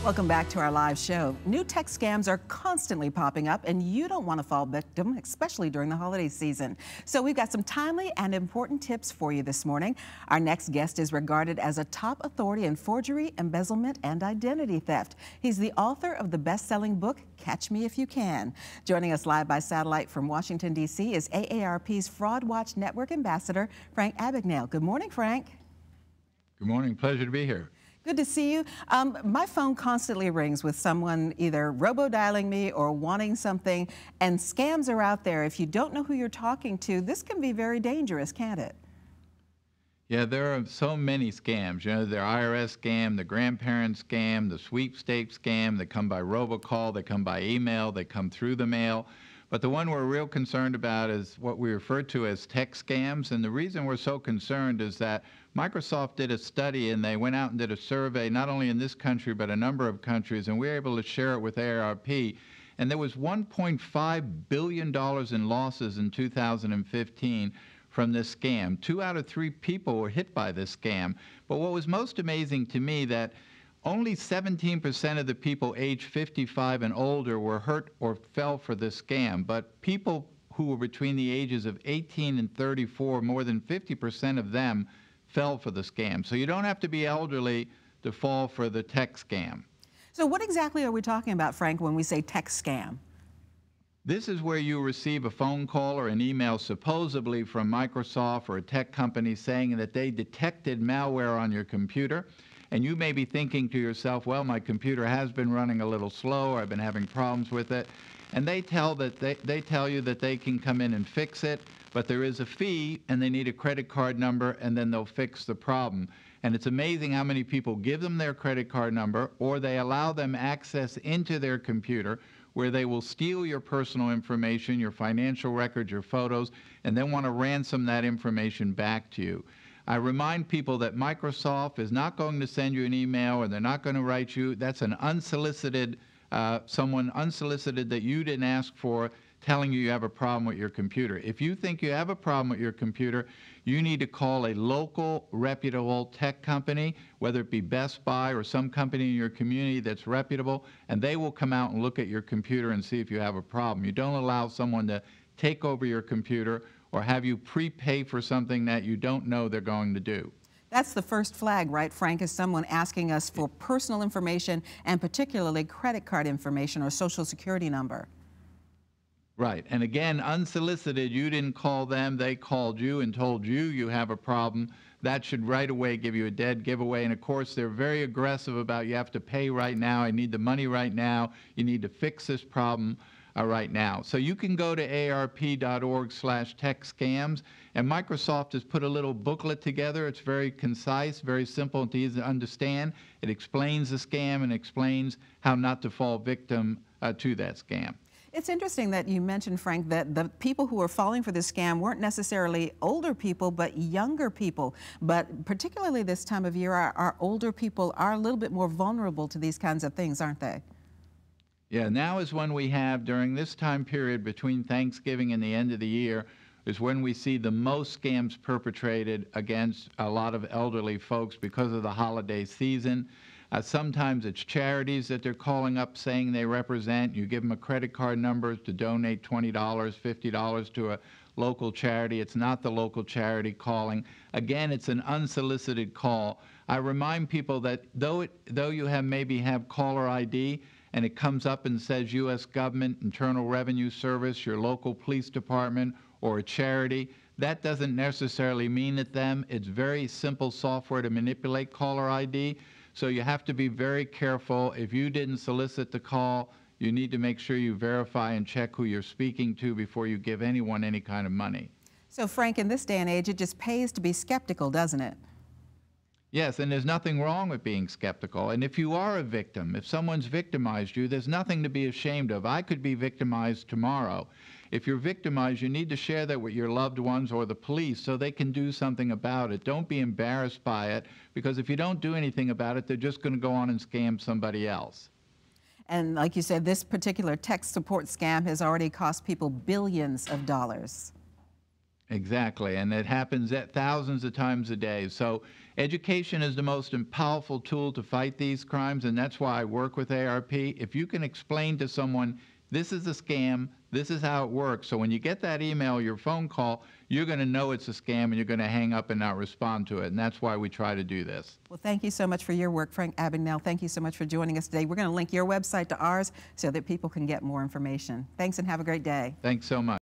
Welcome back to our live show. New tech scams are constantly popping up, and you don't want to fall victim, especially during the holiday season. So we've got some timely and important tips for you this morning. Our next guest is regarded as a top authority in forgery, embezzlement, and identity theft. He's the author of the best-selling book, Catch Me If You Can. Joining us live by satellite from Washington, D.C. is AARP's Fraud Watch Network Ambassador, Frank Abagnale. Good morning, Frank. Good morning. Pleasure to be here. Good to see you. My phone constantly rings with someone either robo-dialing me or wanting something, and scams are out there. If you don't know who you're talking to, this can be very dangerous, can't it? Yeah, there are so many scams. You know, the IRS scam, the grandparent scam, the sweepstakes scam. They come by robocall, they come by email, they come through the mail. But the one we're real concerned about is what we refer to as tech scams. And the reason we're so concerned is that Microsoft did a study, and they went out and did a survey, not only in this country, but a number of countries, and we were able to share it with AARP. And there was $1.5 billion in losses in 2015 from this scam. 2 out of 3 people were hit by this scam. But what was most amazing to me, that only 17% of the people aged 55 and older were hurt or fell for this scam. But people who were between the ages of 18 and 34, more than 50% of them fell for the scam. So you don't have to be elderly to fall for the tech scam. So what exactly are we talking about, Frank, when we say tech scam? This is where you receive a phone call or an email supposedly from Microsoft or a tech company saying that they detected malware on your computer. And you may be thinking to yourself, well, my computer has been running a little slow, or I've been having problems with it. And they tell you that they can come in and fix it, but there is a fee, and they need a credit card number, and then they'll fix the problem. And it's amazing how many people give them their credit card number, or they allow them access into their computer, where they will steal your personal information, your financial records, your photos, and then want to ransom that information back to you. I remind people that Microsoft is not going to send you an email, or they're not going to write you. That's an unsolicited, someone unsolicited that you didn't ask for, telling you have a problem with your computer. If you think you have a problem with your computer, you need to call a local reputable tech company, whether it be Best Buy or some company in your community that's reputable, and they will come out and look at your computer and see if you have a problem. You don't allow someone to take over your computer or have you prepay for something that you don't know they're going to do. That's the first flag, right, Frank, is someone asking us for personal information, and particularly credit card information or social security number. Right. And again, unsolicited, you didn't call them, they called you and told you you have a problem. That should right away give you a dead giveaway. And of course, they're very aggressive about you have to pay right now, I need the money right now, you need to fix this problem right now. So you can go to aarp.org/techscams, and Microsoft has put a little booklet together. It's very concise, very simple and easy to understand. It explains the scam and explains how not to fall victim to that scam. It's interesting that you mentioned, Frank, that the people who are falling for this scam weren't necessarily older people, but younger people. But particularly this time of year, our older people are a little bit more vulnerable to these kinds of things, aren't they? Yeah, now is when we have, during this time period between Thanksgiving and the end of the year, is when we see the most scams perpetrated against a lot of elderly folks because of the holiday season. Sometimes it's charities that they're calling up saying they represent. You give them a credit card number to donate $20, $50 to a local charity. It's not the local charity calling. Again, it's an unsolicited call. I remind people that though you maybe have caller ID, and it comes up and says U.S. government, Internal Revenue Service, your local police department, or a charity, that doesn't necessarily mean it them. It's very simple software to manipulate caller ID. So you have to be very careful. If you didn't solicit the call, you need to make sure you verify and check who you're speaking to before you give anyone any kind of money. So, Frank, in this day and age, it just pays to be skeptical, doesn't it? Yes, and there's nothing wrong with being skeptical. And if you are a victim, if someone's victimized you, there's nothing to be ashamed of. I could be victimized tomorrow. If you're victimized, you need to share that with your loved ones or the police so they can do something about it. Don't be embarrassed by it, because if you don't do anything about it, they're just going to go on and scam somebody else. And like you said, this particular tech support scam has already cost people billions of dollars. Exactly, and it happens at thousands of times a day. So Education is the most powerful tool to fight these crimes, and that's why I work with ARP. If you can explain to someone, this is a scam, this is how it works, so when you get that email or your phone call, you're going to know it's a scam and you're going to hang up and not respond to it, and that's why we try to do this. Well, thank you so much for your work, Frank Abagnale. Thank you so much for joining us today. We're going to link your website to ours so that people can get more information. Thanks and have a great day. Thanks so much.